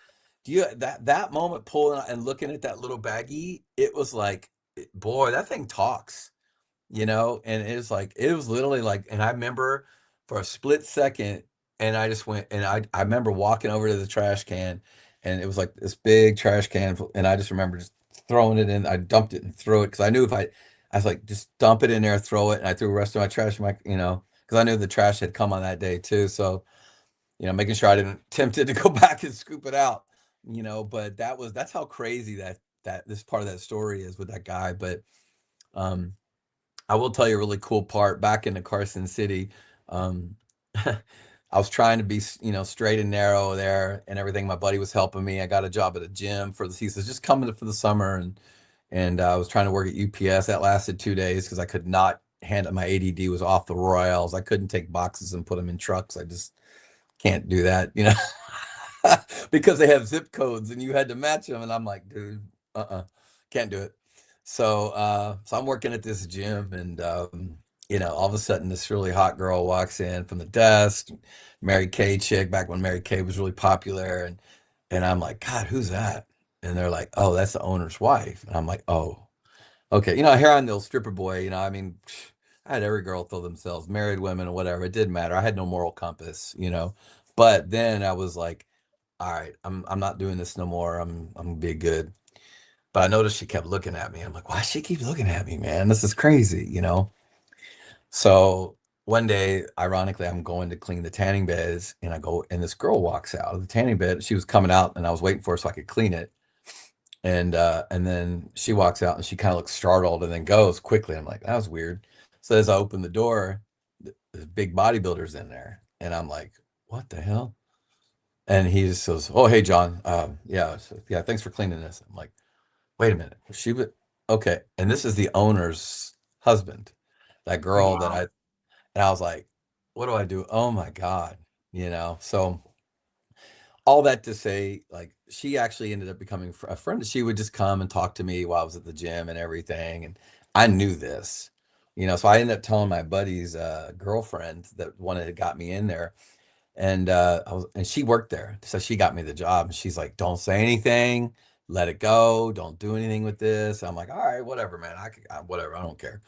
that moment pulling out and looking at that little baggie, it was like, boy, that thing talks. And it was literally like, and I remember for a split second, and I just went, and I remember walking over to the trash can, and it was like this big trash can, and I just remember just throwing it in. I dumped it and threw it, because I knew I was like, just dump it in there, throw it, and I threw the rest of my trash in my, because I knew the trash had come on that day too. So, making sure I didn't tempted to go back and scoop it out, but that's how crazy that this part of that story is with that guy. But, um, I will tell you a really cool part back in the Carson City. Um, I was trying to be, straight and narrow there and everything. My buddy was helping me. I got a job at a gym he says, just coming for the summer. And I was trying to work at UPS. That lasted 2 days because I could not handle, my ADD was off the royals. I couldn't take boxes and put them in trucks. I just can't do that, because they have zip codes and you had to match them. And I'm like, dude, can't do it. So I'm working at this gym, and all of a sudden this really hot girl walks in from the desk, Mary Kay chick, back when Mary Kay was really popular, and I'm like, God, who's that? And they're like, oh, that's the owner's wife. And I'm like, oh, okay. Here on the old stripper boy, I mean, I had every girl throw themselves, married women or whatever. It didn't matter. I had no moral compass. But then I was like, all right, I'm not doing this no more. I'm gonna be good. But I noticed she kept looking at me. I'm like, why she keep looking at me, man? This is crazy, you know? So one day, ironically, I'm going to clean the tanning beds and I go, and this girl walks out of the tanning bed. She was coming out and I was waiting for her so I could clean it. And then she walks out and she kind of looks startled and then goes quickly. I'm like, that was weird. So as I open the door, this big bodybuilder's in there. And I'm like, what the hell? And he just goes, oh, hey, John. Yeah, so, yeah, thanks for cleaning this. I'm like, wait a minute. She would, okay. And this is the owner's husband, that girl that Wow. and I was like, what do I do? Oh my God. You know, so all that to say, like, she actually ended up becoming a friend. She would just come and talk to me while I was at the gym and everything. And I knew this, you know, so I ended up telling my buddy's girlfriend that wanted to got me in there. And and she worked there. So she got me the job. And she's like, don't say anything, let it go. Don't do anything with this. I'm like, all right, whatever, man. Whatever. I don't care.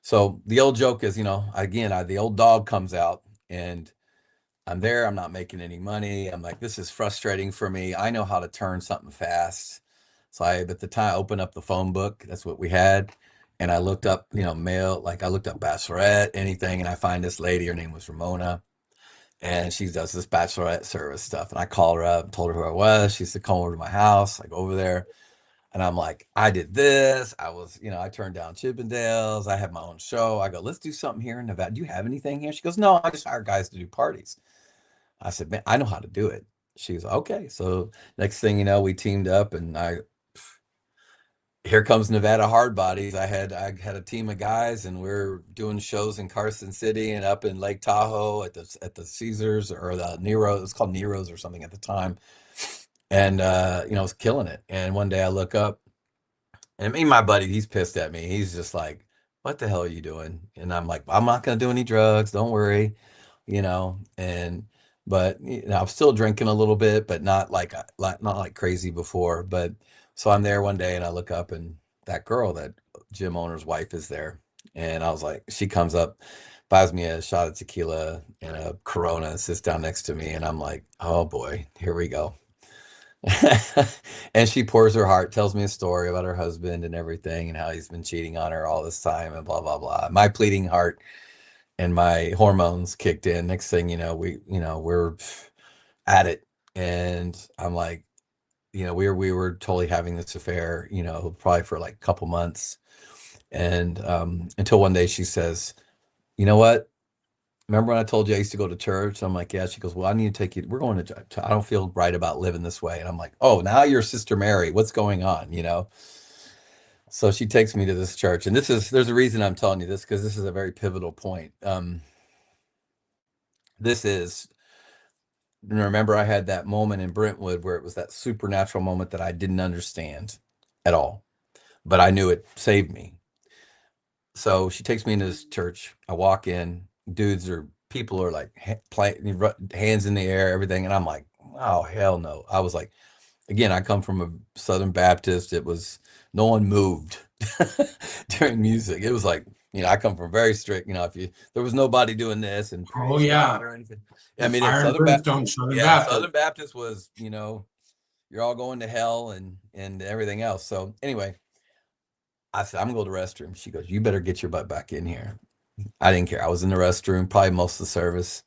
So the old joke is, you know, again, the old dog comes out and I'm there. I'm not making any money. I'm like, this is frustrating for me. I know how to turn something fast. So at the time, I opened up the phone book. That's what we had. And I looked up, you know, mail, like I looked up bachelorette, anything. And I find this lady, her name was Ramona. And she does this bachelorette service stuff. And I called her up, told her who I was. She said, come over to my house. I go over there. And I'm like, I did this. I was, you know, I turned down Chippendales. I have my own show. I go, let's do something here in Nevada. Do you have anything here? She goes, no, I just hire guys to do parties. I said, man, I know how to do it. She's okay. So next thing you know, we teamed up and here comes Nevada Hard Bodies. I had a team of guys and we're doing shows in Carson City and up in Lake Tahoe at the Caesars or the Nero. It was called Nero's or something at the time. And you know, I was killing it. And one day I look up and me, my buddy, he's pissed at me. He's just like, what the hell are you doing? And I'm like, I'm not gonna do any drugs, don't worry, you know. And but you know, I'm still drinking a little bit, but not like crazy before. But so I'm there one day and I look up and that girl, that gym owner's wife is there. And I was like, she comes up, buys me a shot of tequila and a Corona and sits down next to me. And I'm like, oh boy, here we go. And she pours her heart, tells me a story about her husband and everything and how he's been cheating on her all this time and blah blah blah. My pleading heart and my hormones kicked in. Next thing you know, we're at it. And I'm like, you know, we were totally having this affair, you know, probably for like a couple months. And until one day she says, you know what? Remember when I told you I used to go to church? I'm like, yeah. She goes, well, I need to take you. We're going I don't feel right about living this way. And I'm like, oh, now you're Sister Mary. What's going on? You know? So she takes me to this church. And there's a reason I'm telling you this because this is a very pivotal point. This is, remember, I had that moment in Brentwood where it was that supernatural moment that I didn't understand at all, but I knew it saved me. So she takes me into this church. I walk in, people are like hands in the air, everything. And I'm like, oh, hell no. I was like, again, I come from a Southern Baptist. It was, no one moved during music. It was like, you know, I come from very strict, you know, there was nobody doing this and Oh praise yeah. God or anything. I The mean, in fire and Southern Baptist, brimstone, Southern yeah, Baptist. Southern Baptist was, you know, you're all going to hell and everything else. So anyway, I said, I'm gonna go to the restroom. She goes, you better get your butt back in here. I didn't care. I was in the restroom probably most of the service.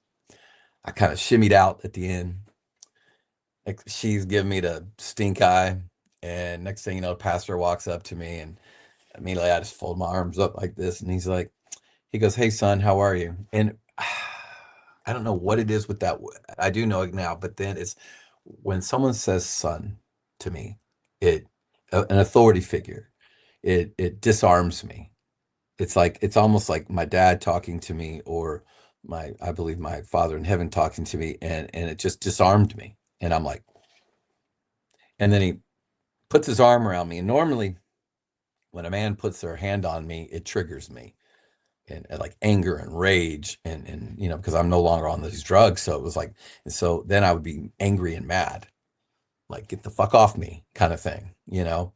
I kind of shimmied out at the end. Like she's giving me the stink eye. And next thing you know, the pastor walks up to me and immediately I just fold my arms up like this. And he goes, hey son, how are you? And I don't know what it is with that. I do know it now, but then it's when someone says son to me, it, an authority figure, it disarms me. It's like it's almost like my dad talking to me or I believe my father in heaven talking to me and it just disarmed me. And I'm like, and then he puts his arm around me. And normally when a man puts their hand on me, it triggers me and like anger and rage and you know, because I'm no longer on these drugs. So it was like, and so then I would be angry and mad, like get the fuck off me kind of thing, you know.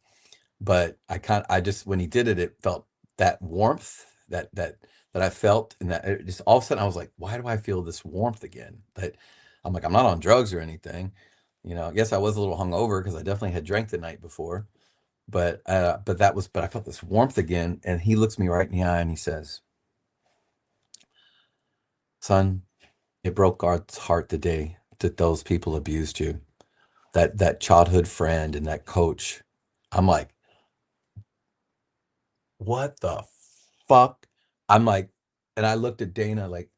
But I just when he did it, it felt that warmth that I felt, and that it just all of a sudden I was like, why do I feel this warmth again? That I'm like, I'm not on drugs or anything, you know. I guess I was a little hungover because I definitely had drank the night before, But I felt this warmth again, and he looks me right in the eye and he says, "Son, it broke God's heart the day that those people abused you, that childhood friend and that coach." I'm like, "What the fuck?" I'm like, and I looked at Dana like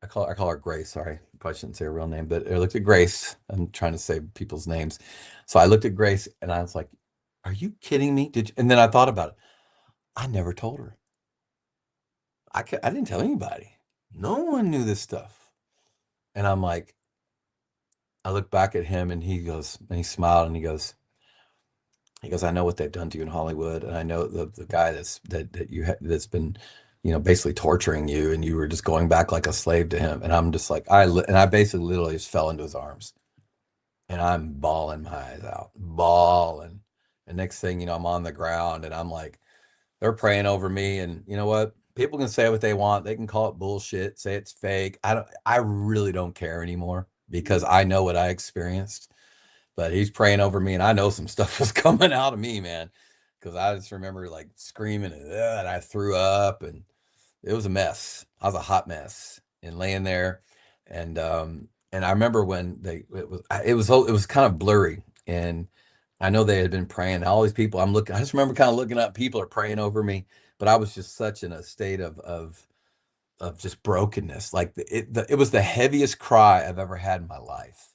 I call her Grace. Sorry, probably shouldn't say her real name, but I looked at Grace. I'm trying to say people's names, so I looked at Grace and I was like, "Are you kidding me?" Did you? And then I thought about it. I never told her. I didn't tell anybody. No one knew this stuff. And I'm like, I look back at him and he smiled and he goes, "I know what they've done to you in Hollywood, and I know the guy that's been, basically torturing you, and you were just going back like a slave to him." And I'm just like, and I basically literally just fell into his arms, and I'm bawling my eyes out, bawling. And next thing you know, I'm on the ground, and I'm like, they're praying over me, and you know what? People can say what they want. They can call it bullshit, say it's fake. I really don't care anymore because I know what I experienced. But he's praying over me, and I know some stuff was coming out of me, man, because I just remember like screaming and I threw up, and it was a mess. I was a hot mess and laying there, and I remember when it was kind of blurry, and I know they had been praying. All these people, I just remember kind of looking up. People are praying over me, but I was just such in a state of just brokenness. Like it was the heaviest cry I've ever had in my life,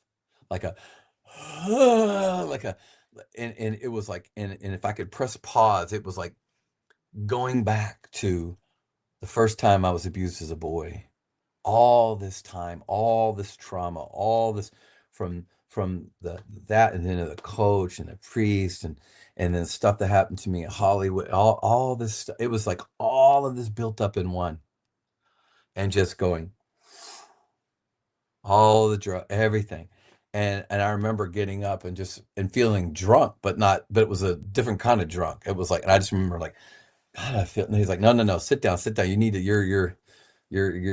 like a like a and it was like and if I could press pause, it was like going back to the first time I was abused as a boy. All this time, all this trauma, all this from that and then the coach and the priest and then stuff that happened to me in Hollywood, all this stuff. It was like all of this built up in one and just going all the drug, everything. And I remember getting up and just and feeling drunk, but it was a different kind of drunk. It was like, and I just remember like, God, I feel, and he's like, no, no, no, sit down, sit down. You need to, your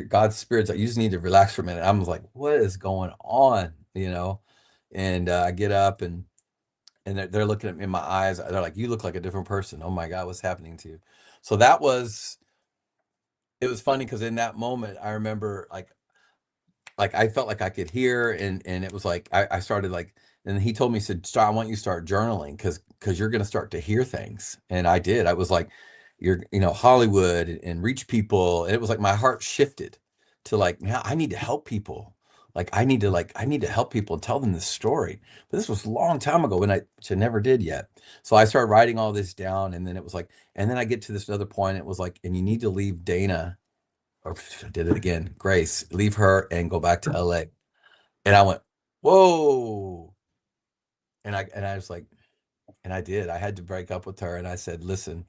God's spirit's like, you just need to relax for a minute. I was like, what is going on? And I get up and they're looking at me in my eyes. They're like, you look like a different person. Oh my God, what's happening to you? So it was funny because in that moment, I remember like I felt like I could hear and it was like I started like and he told me, he said, "Start, I want you to start journaling because you're gonna start to hear things." And I did. I was like, Hollywood and reach people. And it was like my heart shifted to like, now I need to help people. I need to help people and tell them this story. But this was a long time ago which I never did yet. So I started writing all this down, and then it was like, and then I get to this other point, it was like, and you need to leave Dana, or I did it again, Grace, leave her and go back to LA. And I went, whoa. And I was like, and I did. I had to break up with her. And I said, listen,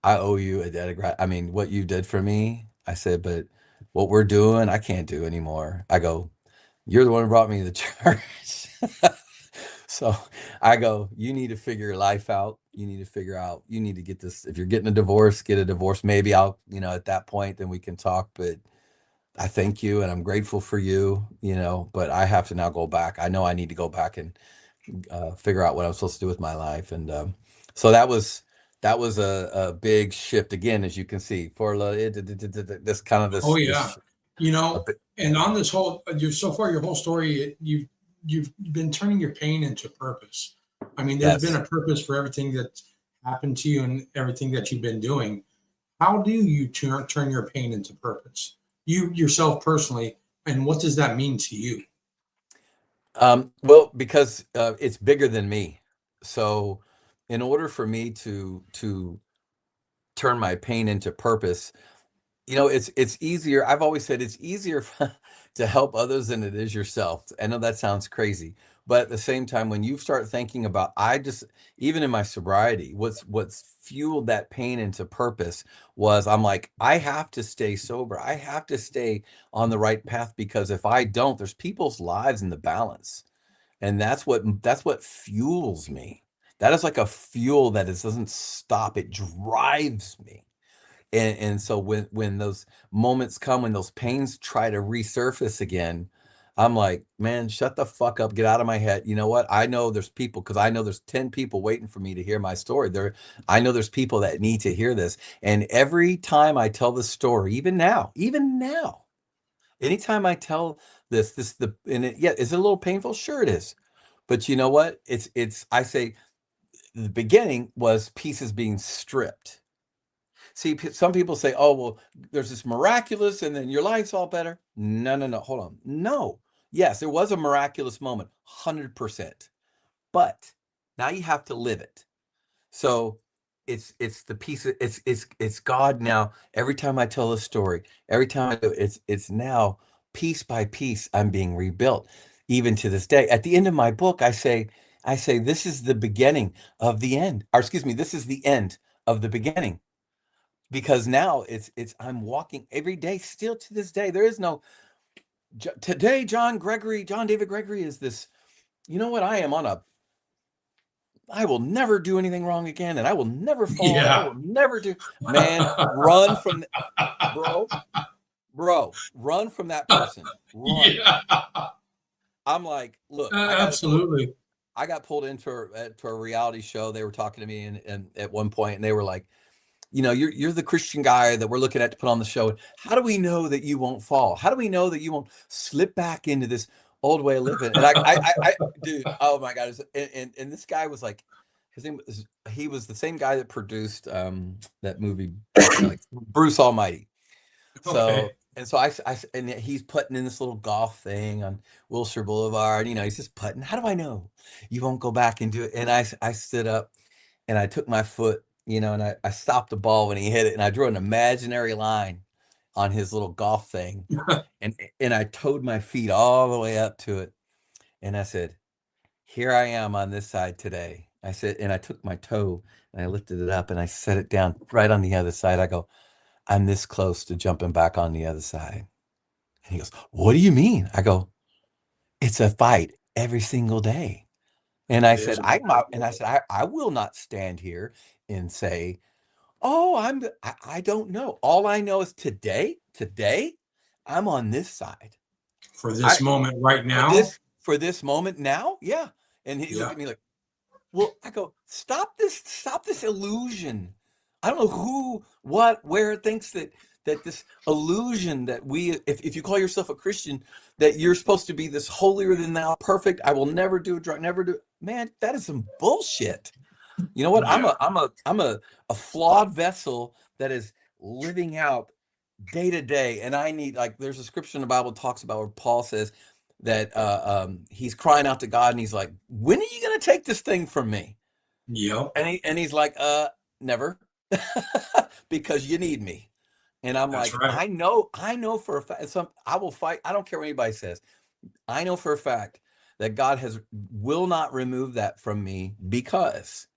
I owe you a debt of I mean, what you did for me, I said, but what we're doing, I can't do anymore. I go, you're the one who brought me to church. So I go, you need to figure your life out. You need to figure out, you need to get this. If you're getting a divorce, get a divorce. Maybe I'll, at that point, then we can talk. But I thank you and I'm grateful for you, but I have to now go back. I know I need to go back and figure out what I'm supposed to do with my life. And so that was a big shift again, as you can see, for this kind of Oh yeah, this a bit, and on this whole, you so far your whole story, you've been turning your pain into purpose. I mean, there's been yes. a purpose for everything that's happened to you and everything that you've been doing. How do you turn your pain into purpose? You yourself personally, and what does that mean to you? Well, because it's bigger than me. So in order for me to turn my pain into purpose, it's easier. I've always said it's easier to help others than it is yourself. I know that sounds crazy, but at the same time, when you start thinking about, even in my sobriety, what's fueled that pain into purpose was I'm like, I have to stay sober. I have to stay on the right path because if I don't, there's people's lives in the balance, and that's what fuels me. That is like a fuel that doesn't stop. It drives me. And so when those moments come, when those pains try to resurface again, I'm like, man, shut the fuck up, get out of my head. You know what? I know there's people, because I know there's 10 people waiting for me to hear my story. I know there's people that need to hear this. And every time I tell the story, even now, anytime I tell yeah, is it a little painful? Sure it is. But you know what? I say the beginning was pieces being stripped. See, some people say, oh, well, there's this miraculous and then your life's all better. No, no, no. Hold on. No. Yes, there was a miraculous moment, 100%. But now you have to live it. So it's the piece of, it's God now. Every time I tell a story, every time I do it's now piece by piece I'm being rebuilt. Even to this day. At the end of my book, I say this is the beginning of the end. Or excuse me, this is the end of the beginning. Because now it's I'm walking every day, still to this day. There is no today, John David Gregory is this, you know what? I will never do anything wrong again, and I will never fall, and I Yeah. will never do, man, run from bro, run from that person. Run. Yeah. I'm like, look, Absolutely. I got pulled into a reality show. They were talking to me and at one point, and they were like, you know, you're the Christian guy that we're looking at to put on the show. How do we know that you won't fall? How do we know that you won't slip back into this old way of living? And dude, oh my God. And this guy was like, he was the same guy that produced that movie, like Bruce Almighty. Okay. So, and he's putting in this little golf thing on Wilshire Boulevard. You know, he's just putting. How do I know you won't go back and do it? And I stood up and I took my foot, you know, and I stopped the ball when he hit it, and I drew an imaginary line on his little golf thing, and I towed my feet all the way up to it, and I said, "Here I am on this side today." I said, and I took my toe and I lifted it up and I set it down right on the other side. I go, "I'm this close to jumping back on the other side." And he goes, "What do you mean?" I go, "It's a fight every single day." And I It said, is. I will not stand here and say, oh, I don't know. All I know is today, I'm on this side. For I this moment right for now. this moment now, yeah. And he looked Yeah. at me like, well, I go, stop this illusion. I don't know who, what, where thinks that this illusion that if you call yourself a Christian, that you're supposed to be this holier than thou, perfect. I will never do a drug, never do. Man, that is some bullshit. You know what? Yeah. I'm a flawed vessel that is living out day to day, and I need, like, there's a scripture in the Bible that talks about where Paul says that he's crying out to God, and he's like, "When are you going to take this thing from me?" Yep. And he's like, never, because you need me. And I'm That's like, right. I know for a fact. I will fight. I don't care what anybody says. I know for a fact that God will not remove that from me, because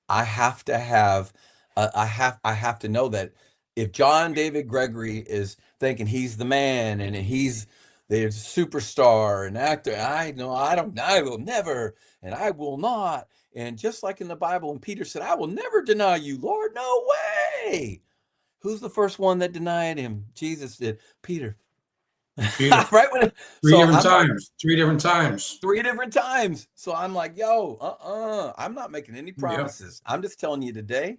I have to have, I have to know that if John David Gregory is thinking he's the man and he's the superstar and actor, I know I will never, and I will not. And just like in the Bible, when Peter said, "I will never deny you, Lord," no way. Who's the first one that denied him? Jesus did. Peter. Peter. Right Three so different I'm like, times. 3 different times. 3 different times. So I'm like, yo, I'm not making any Yep. promises. I'm just telling you today,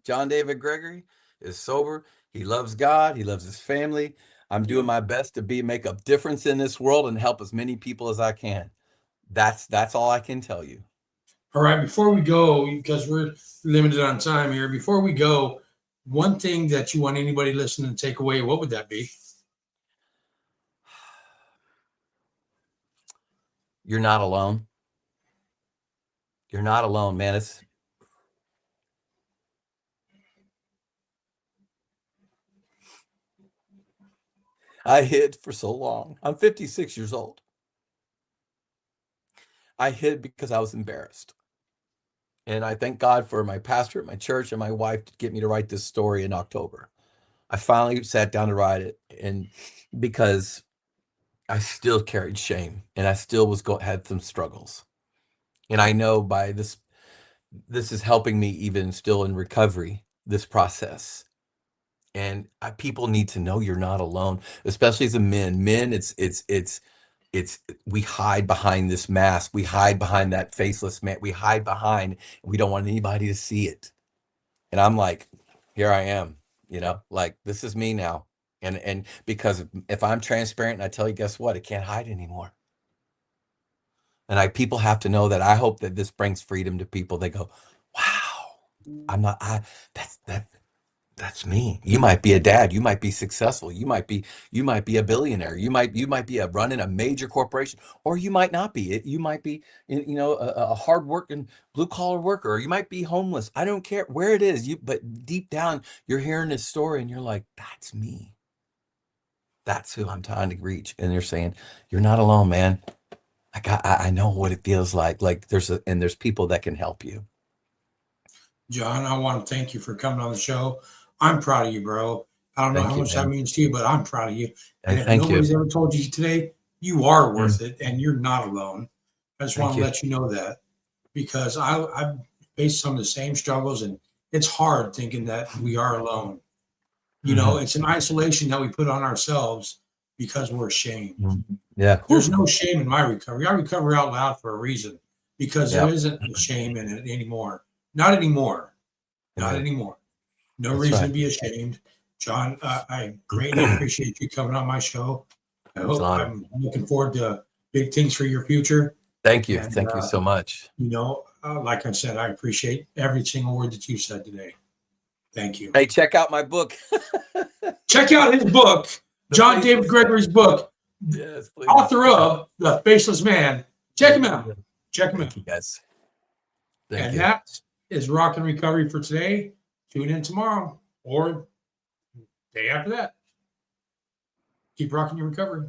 John David Gregory is sober. He loves God. He loves his family. I'm doing Yep. my best to make a difference in this world and help as many people as I can. That's all I can tell you. All right. Before we go, because we're limited on time here, before we go, one thing that you want anybody listening to take away, what would that be? You're not alone. You're not alone, man. I hid for so long. I'm 56 years old. I hid because I was embarrassed. And I thank God for my pastor at my church and my wife to get me to write this story in October. I finally sat down to write it, and because I still carried shame and I still had some struggles. And I know by this is helping me even still in recovery, this process. And people need to know you're not alone, especially as a men. Men, it's we hide behind this mask. We hide behind that faceless man. We hide behind, and we don't want anybody to see it. And I'm like, here I am, like this is me now. And because if I'm transparent and I tell you, guess what? It can't hide anymore. And people have to know that. I hope that this brings freedom to people. They go, wow, that's me. You might be a dad. You might be successful. You might be a billionaire. You might be running a major corporation, or you might not be. You might be, a hard working blue collar worker, or you might be homeless. I don't care where it is. But deep down, you're hearing this story, and you're like, that's me. That's who I'm trying to reach. And they're saying, you're not alone, man. I know what it feels like. Like there's people that can help you. John, I want to thank you for coming on the show. I'm proud of you, bro. I don't know Thank how you, much man. that means to you, but I'm proud of you. And if Thank you. nobody's ever told you today, you are worth it, and you're not alone. I just want to let you know that, because I've faced some of the same struggles, and it's hard thinking that we are alone. It's an isolation that we put on ourselves because we're ashamed. Yeah. There's no shame in my recovery. I recover out loud for a reason, because there isn't a shame in it anymore. Not anymore. Not anymore. No reason to be ashamed. John, I greatly appreciate you coming on my show. I'm looking forward to big things for your future. Thank you. And, Thank you so much. Like I said, I appreciate every single word that you said today. Thank you. Hey, check out my book. Check out his book, John David Gregory's book. Yes, please. Author of The Faceless Man. Check him out. Check him out. Thank you, guys. And that is Rockin' Recovery for today. Tune in tomorrow or day after that. Keep rocking your recovery.